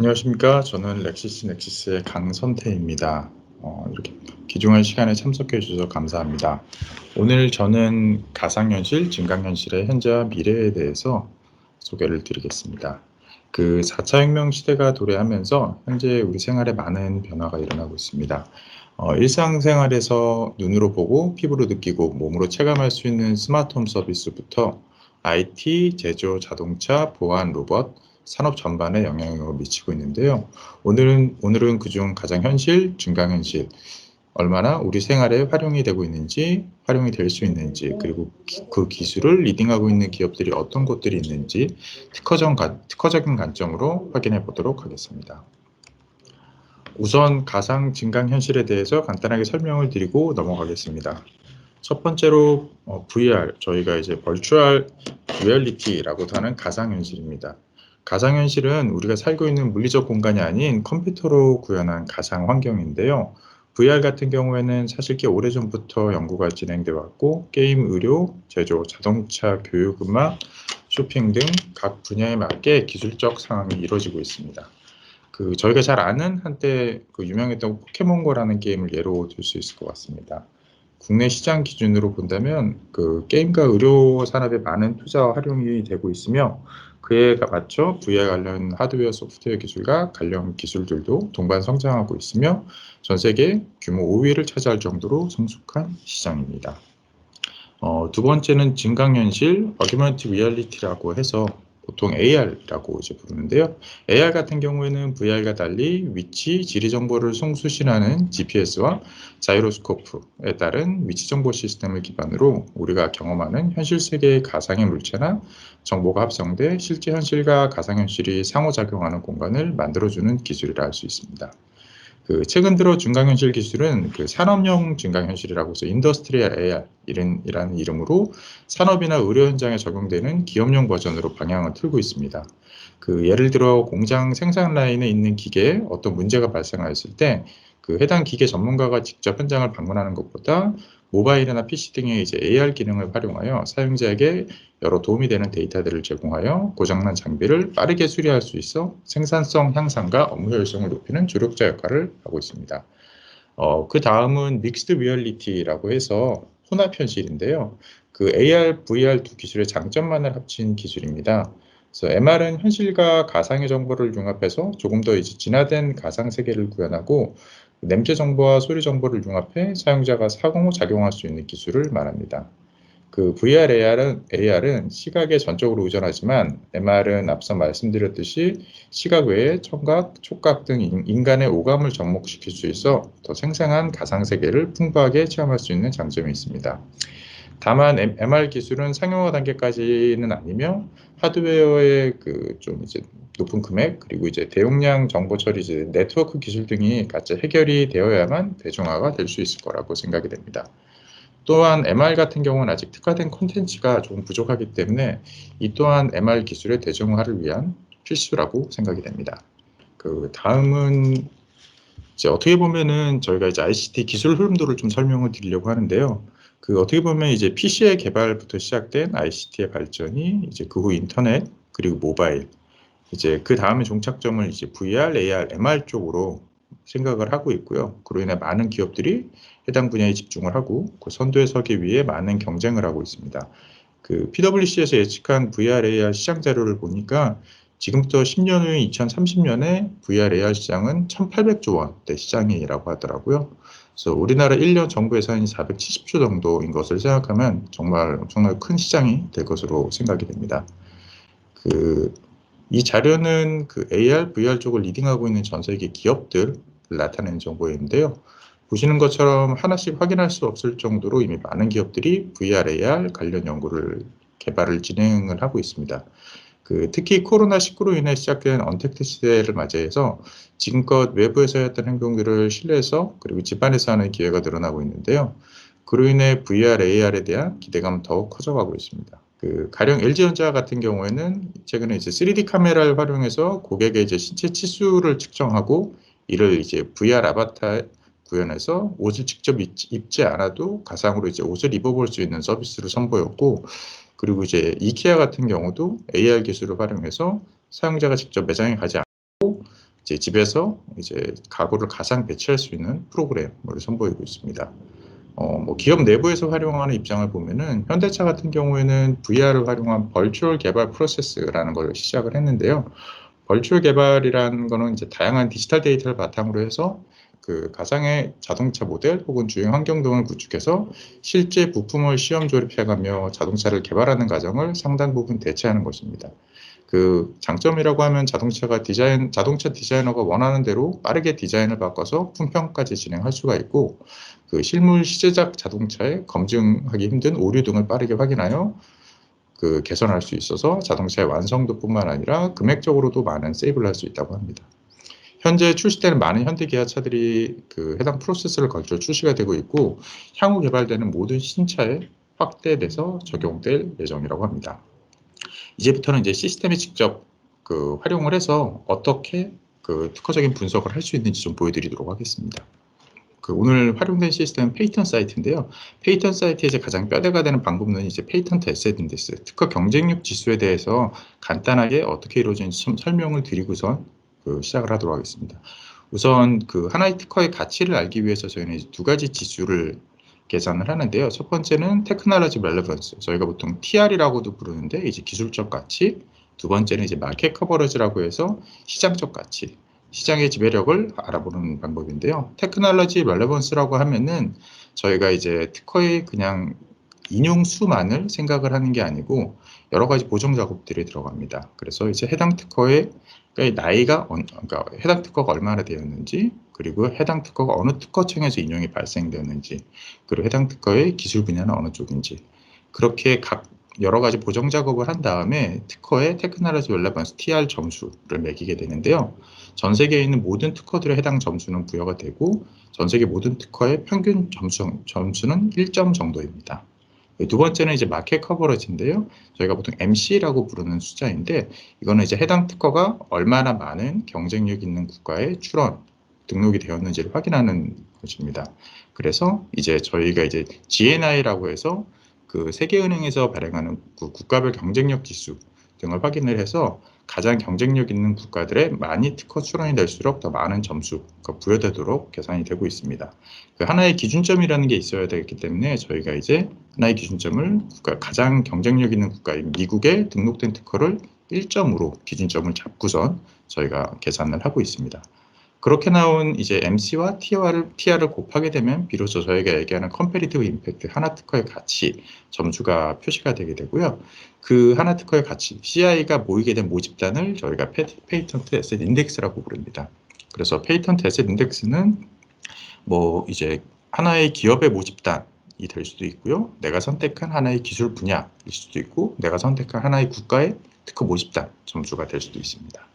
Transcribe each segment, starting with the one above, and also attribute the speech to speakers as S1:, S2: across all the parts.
S1: 안녕하십니까. 저는 렉시스 넥시스의 강선태입니다. 이렇게 귀중한 시간에 참석해 주셔서 감사합니다. 오늘 저는 가상현실, 증강현실의 현재와 미래에 대해서 소개를 드리겠습니다. 그 4차 혁명 시대가 도래하면서 현재 우리 생활에 많은 변화가 일어나고 있습니다. 일상생활에서 눈으로 보고 피부로 느끼고 몸으로 체감할 수 있는 스마트홈 서비스부터 IT, 제조, 자동차, 보안, 로봇, 산업 전반에 영향을 미치고 있는데요. 오늘은 그중 가장 현실, 증강현실, 얼마나 우리 생활에 활용이 되고 있는지, 활용이 될 수 있는지, 그리고 그 기술을 리딩하고 있는 기업들이 어떤 곳들이 있는지 특허적인 관점으로 확인해 보도록 하겠습니다. 우선 가상 증강현실에 대해서 간단하게 설명을 드리고 넘어가겠습니다. 첫 번째로 VR, 저희가 이제 버추얼 리얼리티라고도 하는 가상현실입니다. 가상현실은 우리가 살고 있는 물리적 공간이 아닌 컴퓨터로 구현한 가상 환경인데요. VR 같은 경우에는 사실 꽤 오래전부터 연구가 진행되어 왔고 게임, 의료, 제조, 자동차, 교육, 음악, 쇼핑 등 각 분야에 맞게 기술적 상황이 이루어지고 있습니다. 저희가 잘 아는 한때 유명했던 포켓몬고라는 게임을 예로 들 수 있을 것 같습니다. 국내 시장 기준으로 본다면 게임과 의료 산업에 많은 투자와 활용이 되고 있으며 그에 맞춰 VR 관련 하드웨어, 소프트웨어 기술과 관련 기술들도 동반 성장하고 있으며 전 세계 규모 5위를 차지할 정도로 성숙한 시장입니다. 두 번째는 증강현실, 어규먼티브 리얼리티라고 해서 보통 AR이라고 이제 부르는데요. AR 같은 경우에는 VR과 달리 위치, 지리 정보를 송수신하는 GPS와 자이로스코프에 따른 위치 정보 시스템을 기반으로 우리가 경험하는 현실 세계의 가상의 물체나 정보가 합성돼 실제 현실과 가상현실이 상호작용하는 공간을 만들어주는 기술이라 할 수 있습니다. 최근 들어 증강현실 기술은 산업용 증강현실이라고 해서 인더스트리얼 AR이라는 이름으로 산업이나 의료 현장에 적용되는 기업용 버전으로 방향을 틀고 있습니다. 예를 들어 공장 생산 라인에 있는 기계에 어떤 문제가 발생하였을 때 해당 기계 전문가가 직접 현장을 방문하는 것보다 모바일이나 PC 등의 이제 AR 기능을 활용하여 사용자에게 여러 도움이 되는 데이터들을 제공하여 고장난 장비를 빠르게 수리할 수 있어 생산성 향상과 업무 효율성을 높이는 조력자 역할을 하고 있습니다. 그 다음은 믹스드 리얼리티라고 해서 혼합 현실인데요. AR, VR 두 기술의 장점만을 합친 기술입니다. 그래서 MR은 현실과 가상의 정보를 융합해서 조금 더 이제 진화된 가상 세계를 구현하고 냄새 정보와 소리 정보를 융합해 사용자가 상호작용할 수 있는 기술을 말합니다. VR, AR은 시각에 전적으로 의존하지만 MR은 앞서 말씀드렸듯이 시각 외에 청각, 촉각 등 인간의 오감을 접목시킬 수 있어 더 생생한 가상 세계를 풍부하게 체험할 수 있는 장점이 있습니다. 다만 MR 기술은 상용화 단계까지는 아니며 하드웨어의 좀 이제 높은 금액 그리고 이제 대용량 정보 처리 이제 네트워크 기술 등이 같이 해결이 되어야만 대중화가 될 수 있을 거라고 생각이 됩니다. 또한 MR 같은 경우는 아직 특화된 콘텐츠가 조금 부족하기 때문에 이 또한 MR 기술의 대중화를 위한 필수라고 생각이 됩니다. 다음은 이제 어떻게 보면은 저희가 이제 ICT 기술 흐름도를 좀 설명을 드리려고 하는데요. 어떻게 보면 이제 PC의 개발부터 시작된 ICT의 발전이 이제 그 후 인터넷 그리고 모바일 이제 그다음에 종착점을 이제 VR, AR, MR 쪽으로 생각을 하고 있고요. 그로 인해 많은 기업들이 해당 분야에 집중을 하고 선두에 서기 위해 많은 경쟁을 하고 있습니다. PwC에서 예측한 VR, AR 시장 자료를 보니까 지금부터 10년 후인 2030년에 VR, AR 시장은 1,800조 원대 시장이라고 하더라고요. 그래서 우리나라 1년 정부 예산이 470조 정도인 것을 생각하면 정말 엄청나게 큰 시장이 될 것으로 생각이 됩니다. 이 자료는 AR, VR 쪽을 리딩하고 있는 전 세계 기업들을 나타내는 정보인데요. 보시는 것처럼 하나씩 확인할 수 없을 정도로 이미 많은 기업들이 VR, AR 관련 연구를 개발을 진행을 하고 있습니다. 특히 코로나19로 인해 시작된 언택트 시대를 맞이해서 지금껏 외부에서 했던 행동들을 실내에서 그리고 집안에서 하는 기회가 늘어나고 있는데요. 그로 인해 VR, AR에 대한 기대감은 더욱 커져가고 있습니다. 가령 LG전자 같은 경우에는 최근에 이제 3D 카메라를 활용해서 고객의 이제 신체 치수를 측정하고 이를 이제 VR 아바타 구현해서 옷을 직접 입지 않아도 가상으로 이제 옷을 입어볼 수 있는 서비스를 선보였고, 그리고 이제 이케아 같은 경우도 AR 기술을 활용해서 사용자가 직접 매장에 가지 않고 이제 집에서 이제 가구를 가상 배치할 수 있는 프로그램을 선보이고 있습니다. 뭐 기업 내부에서 활용하는 입장을 보면은 현대차 같은 경우에는 VR을 활용한 벌추얼 개발 프로세스라는 걸 시작을 했는데요. 벌추얼 개발이라는 거는 이제 다양한 디지털 데이터를 바탕으로 해서 그 가상의 자동차 모델 혹은 주행 환경 등을 구축해서 실제 부품을 시험 조립해가며 자동차를 개발하는 과정을 상당 부분 대체하는 것입니다. 그 장점이라고 하면 자동차 디자이너가 원하는 대로 빠르게 디자인을 바꿔서 품평까지 진행할 수가 있고, 그 실물 시제작 자동차에 검증하기 힘든 오류 등을 빠르게 확인하여 그 개선할 수 있어서 자동차의 완성도뿐만 아니라 금액적으로도 많은 세이브를 할 수 있다고 합니다. 현재 출시되는 많은 현대 기아차들이 그 해당 프로세스를 거쳐 출시가 되고 있고, 향후 개발되는 모든 신차에 확대돼서 적용될 예정이라고 합니다. 이제부터는 이제 시스템에 직접 그 활용을 해서 어떻게 그 특허적인 분석을 할 수 있는지 좀 보여드리도록 하겠습니다. 그 오늘 활용된 시스템은 페이턴 사이트인데요. 페이턴 사이트의 이제 가장 뼈대가 되는 방법은 이제 페이턴트 에셋 인덱스, 특허 경쟁력 지수에 대해서 간단하게 어떻게 이루어지는지 좀 설명을 드리고선 그 시작을 하도록 하겠습니다. 우선 그 하나의 특허의 가치를 알기 위해서 저희는 이제 두 가지 지수를 계산을 하는데요. 첫 번째는 테크놀로지 relevance, 저희가 보통 TR이라고도 부르는데 이제 기술적 가치. 두 번째는 이제 마켓 커버리지라고 해서 시장적 가치, 시장의 지배력을 알아보는 방법인데요. 테크놀로지 relevance,라고 하면은 저희가 이제 특허의 그냥 인용 수만을 생각을 하는 게 아니고 여러 가지 보정 작업들이 들어갑니다. 그래서 이제 해당 특허의 나이가 그러니까 해당 특허가 얼마나 되었는지, 그리고 해당 특허가 어느 특허청에서 인용이 발생되었는지, 그리고 해당 특허의 기술 분야는 어느 쪽인지, 그렇게 각 여러 가지 보정 작업을 한 다음에 특허의 테크놀로지 relevance TR 점수를 매기게 되는데요. 전 세계에 있는 모든 특허들의 해당 점수는 부여가 되고 전 세계 모든 특허의 평균 점수는 1점 정도입니다. 두 번째는 이제 마켓 커버리지인데요. 저희가 보통 MC라고 부르는 숫자인데, 이거는 이제 해당 특허가 얼마나 많은 경쟁력 있는 국가에 등록이 되었는지를 확인하는 것입니다. 그래서 이제 저희가 이제 GNI라고 해서 그 세계은행에서 발행하는 그 국가별 경쟁력 지수 등을 확인을 해서 가장 경쟁력 있는 국가들의 많이 특허 출원이 될수록 더 많은 점수가 부여되도록 계산이 되고 있습니다. 그 하나의 기준점이라는 게 있어야 되기 때문에 저희가 이제 하나의 기준점을 가장 경쟁력 있는 국가인 미국에 등록된 특허를 1점으로 기준점을 잡고선 저희가 계산을 하고 있습니다. 그렇게 나온 이제 MC와 TR을 곱하게 되면 비로소 저희가 얘기하는 컴패리티브 임팩트, 하나 특허의 가치 점수가 표시가 되게 되고요. 그 하나 특허의 가치, CI가 모이게 된 모집단을 저희가 페이턴트 에셋 인덱스라고 부릅니다. 그래서 페이턴트 에셋 인덱스는 뭐 이제 하나의 기업의 모집단이 될 수도 있고요. 내가 선택한 하나의 기술 분야일 수도 있고, 내가 선택한 하나의 국가의 특허 모집단 점수가 될 수도 있습니다.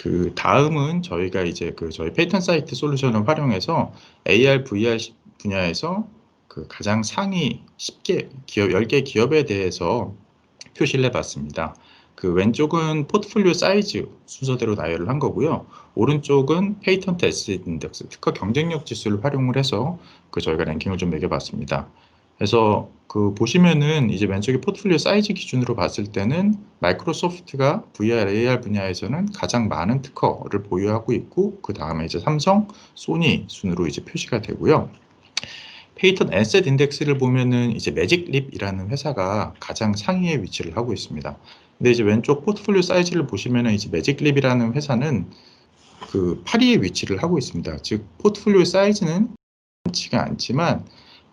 S1: 그 다음은 저희가 이제 그 저희 페이턴 사이트 솔루션을 활용해서 AR, VR 분야에서 그 가장 상위 10개 기업에 대해서 표시를 해봤습니다. 그 왼쪽은 포트폴리오 사이즈 순서대로 나열을 한 거고요. 오른쪽은 페이턴트 에셋 인덱스, 특허 경쟁력 지수를 활용을 해서 그 저희가 랭킹을 좀 매겨봤습니다. 그래서 그 보시면은 이제 왼쪽에 포트폴리오 사이즈 기준으로 봤을 때는 마이크로소프트가 VR, AR 분야에서는 가장 많은 특허를 보유하고 있고, 그 다음에 이제 삼성, 소니 순으로 이제 표시가 되고요. 페이턴 에셋 인덱스를 보면은 이제 매직립이라는 회사가 가장 상위에 위치를 하고 있습니다. 근데 이제 왼쪽 포트폴리오 사이즈를 보시면은 이제 매직립이라는 회사는 그 8위에 위치를 하고 있습니다. 즉 포트폴리오 사이즈는 많지가 않지만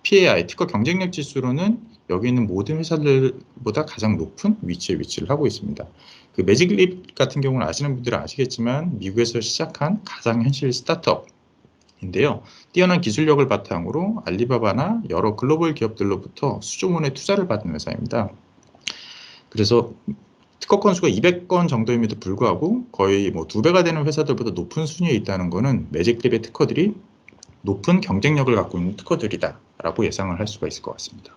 S1: PAI, 특허 경쟁력 지수로는 여기 있는 모든 회사들보다 가장 높은 위치에 위치를 하고 있습니다. 그 매직립 같은 경우는 아시는 분들은 아시겠지만 미국에서 시작한 가상 현실 스타트업인데요. 뛰어난 기술력을 바탕으로 알리바바나 여러 글로벌 기업들로부터 수조원의 투자를 받은 회사입니다. 그래서 특허 건수가 200건 정도임에도 불구하고 거의 뭐 2배가 되는 회사들보다 높은 순위에 있다는 것은 매직립의 특허들이 높은 경쟁력을 갖고 있는 특허들이다라고 예상을 할 수가 있을 것 같습니다.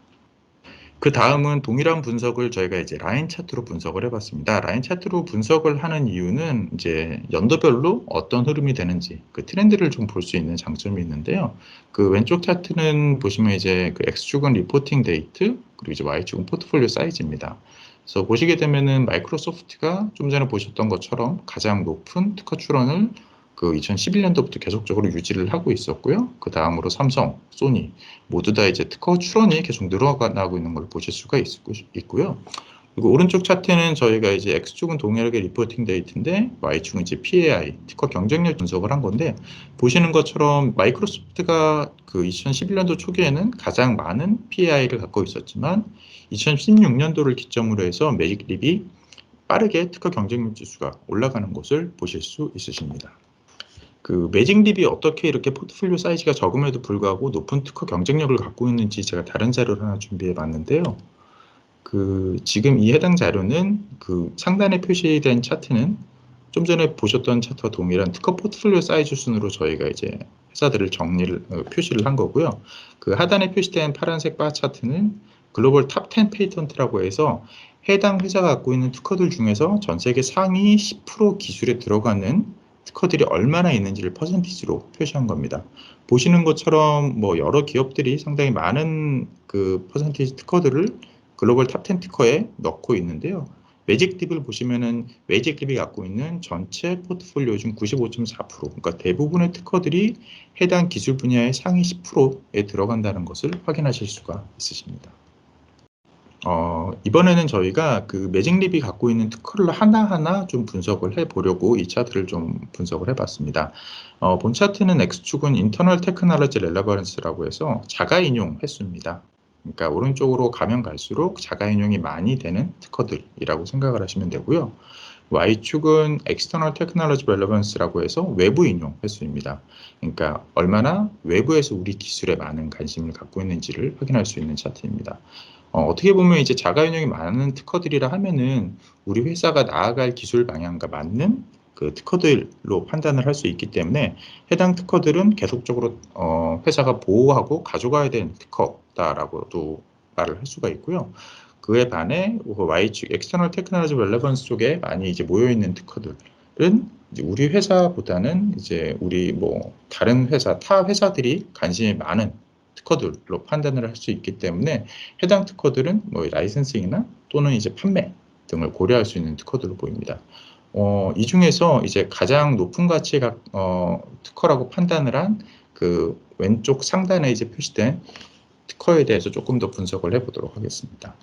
S1: 그 다음은 동일한 분석을 저희가 이제 라인 차트로 분석을 해봤습니다. 라인 차트로 분석을 하는 이유는 이제 연도별로 어떤 흐름이 되는지 그 트렌드를 좀 볼 수 있는 장점이 있는데요. 그 왼쪽 차트는 보시면 이제 그 X축은 리포팅 데이트, 그리고 이제 Y축은 포트폴리오 사이즈입니다. 그래서 보시게 되면은 마이크로소프트가 좀 전에 보셨던 것처럼 가장 높은 특허 출원을 그 2011년도부터 계속적으로 유지를 하고 있었고요. 그 다음으로 삼성, 소니 모두 다 이제 특허 출원이 계속 늘어나고 있는 걸 보실 수가 있고요. 그리고 오른쪽 차트는 저희가 이제 X축은 동일하게 리포팅 데이트인데 Y축은 이제 PAI, 특허 경쟁력 분석을 한 건데 보시는 것처럼 마이크로소프트가 그 2011년도 초기에는 가장 많은 PAI를 갖고 있었지만 2016년도를 기점으로 해서 매직립이 빠르게 특허 경쟁력 지수가 올라가는 것을 보실 수 있으십니다. 그 매직립이 어떻게 이렇게 포트폴리오 사이즈가 적음에도 불구하고 높은 특허 경쟁력을 갖고 있는지 제가 다른 자료를 하나 준비해 봤는데요. 그 지금 이 해당 자료는 그 상단에 표시된 차트는 좀 전에 보셨던 차트와 동일한 특허 포트폴리오 사이즈 순으로 저희가 이제 회사들을 표시를 한 거고요. 그 하단에 표시된 파란색 바 차트는 글로벌 탑 10 페이턴트라고 해서 해당 회사가 갖고 있는 특허들 중에서 전 세계 상위 10% 기술에 들어가는 특허들이 얼마나 있는지를 퍼센티지로 표시한 겁니다. 보시는 것처럼 뭐 여러 기업들이 상당히 많은 그 퍼센티지 특허들을 글로벌 탑 10 특허에 넣고 있는데요. 매직립을 보시면은 매직립이 갖고 있는 전체 포트폴리오 중 95.4%, 그러니까 대부분의 특허들이 해당 기술 분야의 상위 10%에 들어간다는 것을 확인하실 수가 있으십니다. 이번에는 저희가 그 매직립이 갖고 있는 특허를 하나하나 좀 분석을 해보려고 이 차트를 좀 분석을 해봤습니다. 본 차트는 X축은 인터널 테크놀로지 렐러번스라고 해서 자가 인용 횟수입니다. 그러니까 오른쪽으로 가면 갈수록 자가 인용이 많이 되는 특허들이라고 생각을 하시면 되고요. Y축은 External Technology Relevance라고 해서 외부 인용 횟수입니다. 그러니까 얼마나 외부에서 우리 기술에 많은 관심을 갖고 있는지를 확인할 수 있는 차트입니다. 어떻게 보면 이제 자가 인용이 많은 특허들이라 하면은 우리 회사가 나아갈 기술 방향과 맞는 그 특허들로 판단을 할 수 있기 때문에 해당 특허들은 계속적으로 회사가 보호하고 가져가야 되는 특허다라고도 말을 할 수가 있고요. 그에 반해 Y축 External Technology Relevance 쪽에 많이 이제 모여 있는 특허들은 이제 우리 회사보다는 이제 우리 뭐 다른 회사, 타 회사들이 관심이 많은 특허들로 판단을 할 수 있기 때문에 해당 특허들은 뭐 라이선싱이나 또는 이제 판매 등을 고려할 수 있는 특허들로 보입니다. 이 중에서 이제 가장 높은 가치의 특허라고 판단을 한 그 왼쪽 상단에 이제 표시된 특허에 대해서 조금 더 분석을 해보도록 하겠습니다.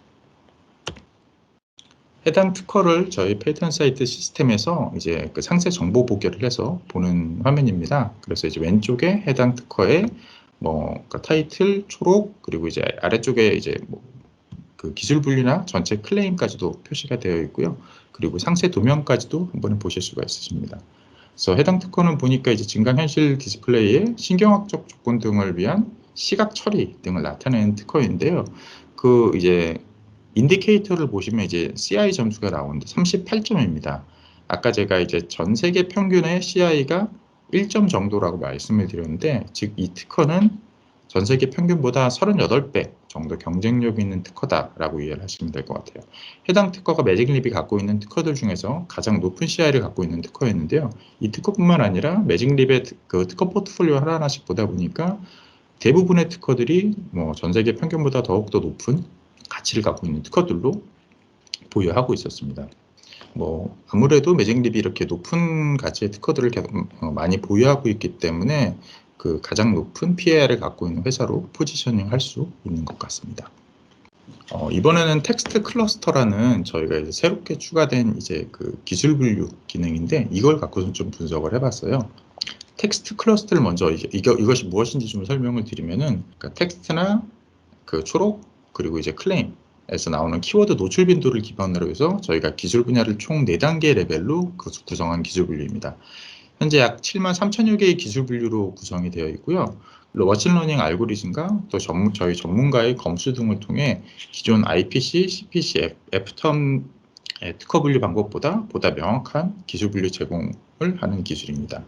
S1: 해당 특허를 저희 페이턴 사이트 시스템에서 이제 그 상세 정보 보기를 해서 보는 화면입니다. 그래서 이제 왼쪽에 해당 특허의 뭐 그러니까 타이틀, 초록, 그리고 이제 아래쪽에 이제 뭐 그 기술 분류나 전체 클레임까지도 표시가 되어 있고요. 그리고 상세 도면까지도 한번 보실 수가 있으십니다. 그래서 해당 특허는 보니까 이제 증강현실 디스플레이의 신경학적 조건 등을 위한 시각 처리 등을 나타내는 특허인데요. 그 이제 인디케이터를 보시면 이제 CI 점수가 나오는데 38점입니다. 아까 제가 이제 전 세계 평균의 CI가 1점 정도라고 말씀을 드렸는데, 즉 이 특허는 전 세계 평균보다 38배 정도 경쟁력 있는 특허다라고 이해를 하시면 될 것 같아요. 해당 특허가 매직립이 갖고 있는 특허들 중에서 가장 높은 CI를 갖고 있는 특허였는데요. 이 특허뿐만 아니라 매직립의 그 특허 포트폴리오 하나하나씩 보다 보니까 대부분의 특허들이 뭐 전 세계 평균보다 더욱더 높은 가치를 갖고 있는 특허들로 보유하고 있었습니다. 뭐 아무래도 매직립이 이렇게 높은 가치의 특허들을 계속 많이 보유하고 있기 때문에 그 가장 높은 PAR을 갖고 있는 회사로 포지셔닝 할 수 있는 것 같습니다. 이번에는 텍스트 클러스터라는 저희가 이제 새롭게 추가된 이제 그 기술 분류 기능인데 이걸 갖고서 좀 분석을 해봤어요. 텍스트 클러스터를 먼저 이것이 무엇인지 좀 설명을 드리면은 그러니까 텍스트나 그 초록 그리고 이제 클레임에서 나오는 키워드 노출 빈도를 기반으로 해서 저희가 기술 분야를 총 4단계 레벨로 구성한 기술 분류입니다. 현재 약 7만 3천여 개의 기술 분류로 구성이 되어 있고요. 머신러닝 알고리즘과 또 저희 전문가의 검수 등을 통해 기존 IPC, CPC, FTOM 특허 분류 방법보다 보다 명확한 기술 분류 제공을 하는 기술입니다.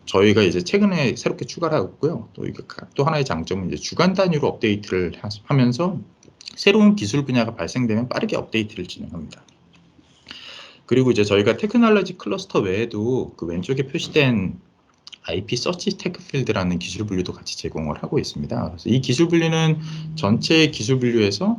S1: 저희가 이제 최근에 새롭게 추가를 하고요. 또 하나의 장점은 이제 주간 단위로 업데이트를 하면서 새로운 기술 분야가 발생되면 빠르게 업데이트를 진행합니다. 그리고 이제 저희가 테크놀로지 클러스터 외에도 그 왼쪽에 표시된 IP 서치 테크 필드라는 기술 분류도 같이 제공을 하고 있습니다. 그래서 이 기술 분류는 전체 기술 분류에서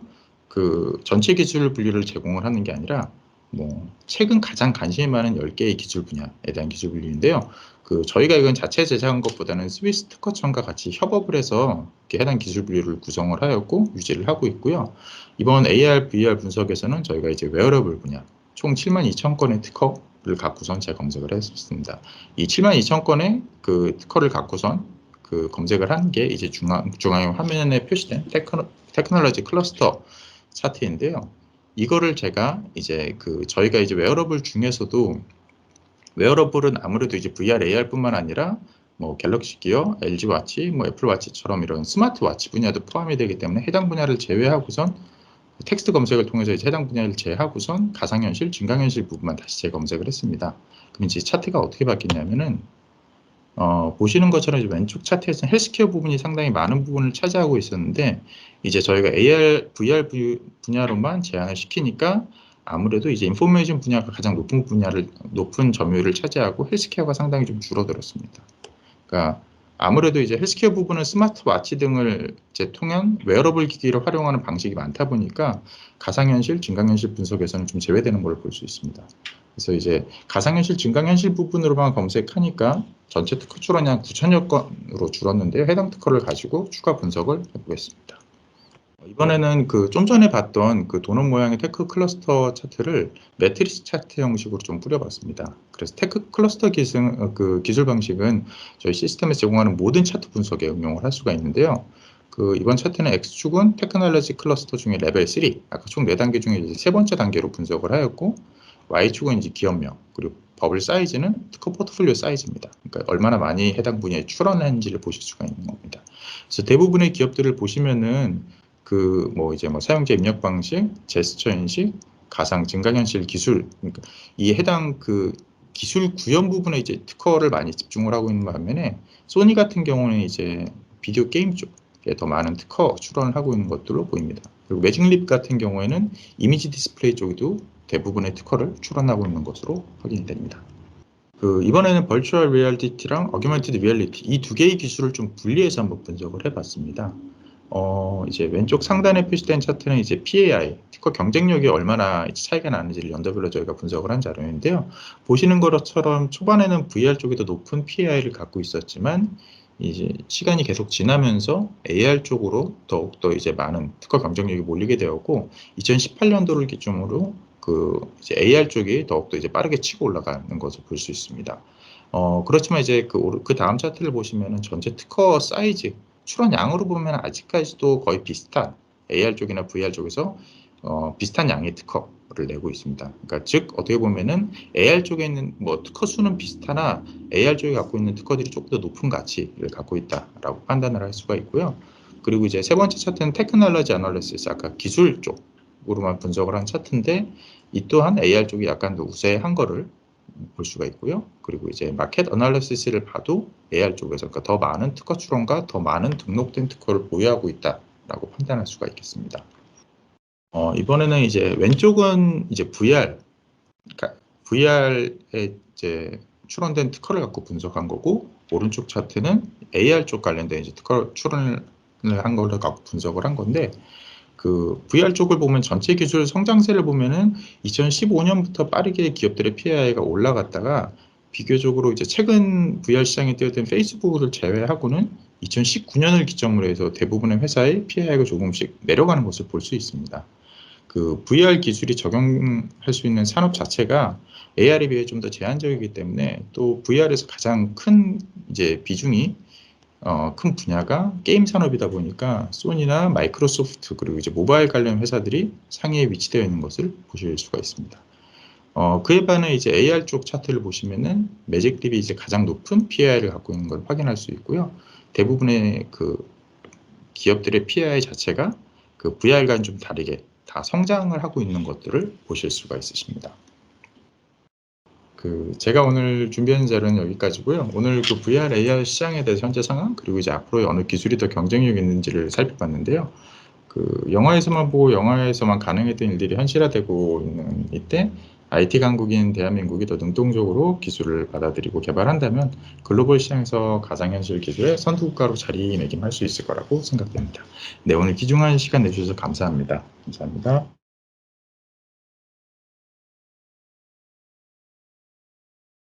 S1: 그 전체 기술 분류를 제공을 하는 게 아니라 뭐 최근 가장 관심이 많은 10개의 기술 분야에 대한 기술 분류인데요. 그 저희가 이건 자체 제작한 것보다는 스위스 특허청과 같이 협업을 해서 이렇게 해당 기술 분류를 구성을 하였고 유지를 하고 있고요. 이번 AR, VR 분석에서는 저희가 이제 웨어러블 분야 총 72,000건의 특허를 갖고선 재검색을 했습니다. 이 72,000건의 그 특허를 갖고선 그 검색을 한 게 이제 중앙 화면에 표시된 테크놀로지 클러스터 차트인데요. 이거를 제가 이제 그 저희가 이제 웨어러블 중에서도 웨어러블은 아무래도 이제 VR, AR뿐만 아니라 뭐 갤럭시 기어, LG 와치, 뭐 애플 와치처럼 이런 스마트 와치 분야도 포함이 되기 때문에 해당 분야를 제외하고선 텍스트 검색을 통해서 이제 해당 분야를 제외하고선 가상현실, 증강현실 부분만 다시 재검색을 했습니다. 그럼 이제 차트가 어떻게 바뀌냐면은 보시는 것처럼 이제 왼쪽 차트에서는 헬스케어 부분이 상당히 많은 부분을 차지하고 있었는데 이제 저희가 AR, VR 분야로만 제한을 시키니까 아무래도 이제 인포메이션 분야가 가장 높은 점유율을 차지하고 헬스케어가 상당히 좀 줄어들었습니다. 그러니까 아무래도 이제 헬스케어 부분은 스마트워치 등을 이제 통한 웨어러블 기기를 활용하는 방식이 많다 보니까 가상현실, 증강현실 분석에서는 좀 제외되는 걸 볼 수 있습니다. 그래서 이제 가상현실, 증강현실 부분으로만 검색하니까 전체 특허 출원이 한 9천여 건으로 줄었는데요. 해당 특허를 가지고 추가 분석을 해보겠습니다. 이번에는 그 좀 전에 봤던 그 도넛 모양의 테크 클러스터 차트를 매트리스 차트 형식으로 좀 뿌려봤습니다. 그래서 테크 클러스터 기술 방식은 저희 시스템에서 제공하는 모든 차트 분석에 응용을 할 수가 있는데요. 그 이번 차트는 X축은 테크놀로지 클러스터 중에 레벨 3, 아까 총 4단계 중에 이제 세 번째 단계로 분석을 하였고, Y축은 이제 기업명, 그리고 버블 사이즈는 특허 포트폴리오 사이즈입니다. 그러니까 얼마나 많이 해당 분야에 출원했는지를 보실 수가 있는 겁니다. 그래서 대부분의 기업들을 보시면은 그 뭐 이제 뭐 사용자 입력 방식, 제스처 인식, 가상 증강현실 기술, 그러니까 이 해당 그 기술 구현 부분에 이제 특허를 많이 집중을 하고 있는 반면에 소니 같은 경우는 이제 비디오 게임 쪽에 더 많은 특허 출원을 하고 있는 것들로 보입니다. 그리고 매직립 같은 경우에는 이미지 디스플레이 쪽에도 대부분의 특허를 출원하고 있는 것으로 확인이 됩니다. 그 이번에는 버추얼 리얼리티랑 어규먼티드 리얼리티 이 두 개의 기술을 좀 분리해서 한번 분석을 해봤습니다. 이제 왼쪽 상단에 표시된 차트는 이제 PAI, 특허 경쟁력이 얼마나 차이가 나는지를 연도별로 저희가 분석을 한 자료인데요. 보시는 것처럼 초반에는 VR 쪽이 더 높은 PAI를 갖고 있었지만 이제 시간이 계속 지나면서 AR 쪽으로 더욱더 이제 많은 특허 경쟁력이 몰리게 되었고 2018년도를 기준으로 그 이제 AR 쪽이 더욱더 이제 빠르게 치고 올라가는 것을 볼 수 있습니다. 그렇지만 이제 그 다음 차트를 보시면은 전체 특허 사이즈 출원량으로 보면 아직까지도 거의 비슷한 AR 쪽이나 VR 쪽에서 비슷한 양의 특허를 내고 있습니다. 그러니까 즉 어떻게 보면은 AR 쪽에 있는 뭐 특허 수는 비슷하나 AR 쪽이 갖고 있는 특허들이 조금 더 높은 가치를 갖고 있다라고 판단을 할 수가 있고요. 그리고 이제 세 번째 차트는 테크놀로지 애널리시스, 아까 기술 쪽으로만 분석을 한 차트인데 이 또한 AR 쪽이 약간 더 우세한 거를 볼 수가 있고요. 그리고 이제 마켓 어널리시스를 봐도 AR 쪽에서 그러니까 더 많은 특허 출원과 더 많은 등록된 특허를 보유하고 있다라고 판단할 수가 있겠습니다. 이번에는 이제 왼쪽은 이제 VR, 그러니까 VR에 이제 출원된 특허를 갖고 분석한 거고 오른쪽 차트는 AR 쪽 관련된 이제 특허 출원을 한 거를 갖고 분석을 한 건데 그 VR 쪽을 보면 전체 기술 성장세를 보면은 2015년부터 빠르게 기업들의 PAI가 올라갔다가 비교적으로 이제 최근 VR 시장에 뛰어든 페이스북을 제외하고는 2019년을 기점으로 해서 대부분의 회사의 PAI가 조금씩 내려가는 것을 볼 수 있습니다. 그 VR 기술이 적용할 수 있는 산업 자체가 AR에 비해 좀 더 제한적이기 때문에 또 VR에서 가장 큰 이제 비중이 큰 분야가 게임 산업이다 보니까 소니나 마이크로소프트 그리고 이제 모바일 관련 회사들이 상위에 위치되어 있는 것을 보실 수가 있습니다. 그에 반해 이제 AR 쪽 차트를 보시면은 매직립이 이제 가장 높은 PAI를 갖고 있는 걸 확인할 수 있고요. 대부분의 그 기업들의 PAI 자체가 그 VR과는 좀 다르게 다 성장을 하고 있는 것들을 보실 수가 있으십니다. 그 제가 오늘 준비한 자료는 여기까지고요. 오늘 그 VR, AR 시장에 대해서 현재 상황 그리고 이제 앞으로 어느 기술이 더 경쟁력 있는지를 살펴봤는데요. 그 영화에서만 보고 영화에서만 가능했던 일들이 현실화되고 있는 이때 IT 강국인 대한민국이 더 능동적으로 기술을 받아들이고 개발한다면 글로벌 시장에서 가상현실 기술의 선두국가로 자리매김할 수 있을 거라고 생각됩니다. 네, 오늘 귀중한 시간 내주셔서 감사합니다. 감사합니다.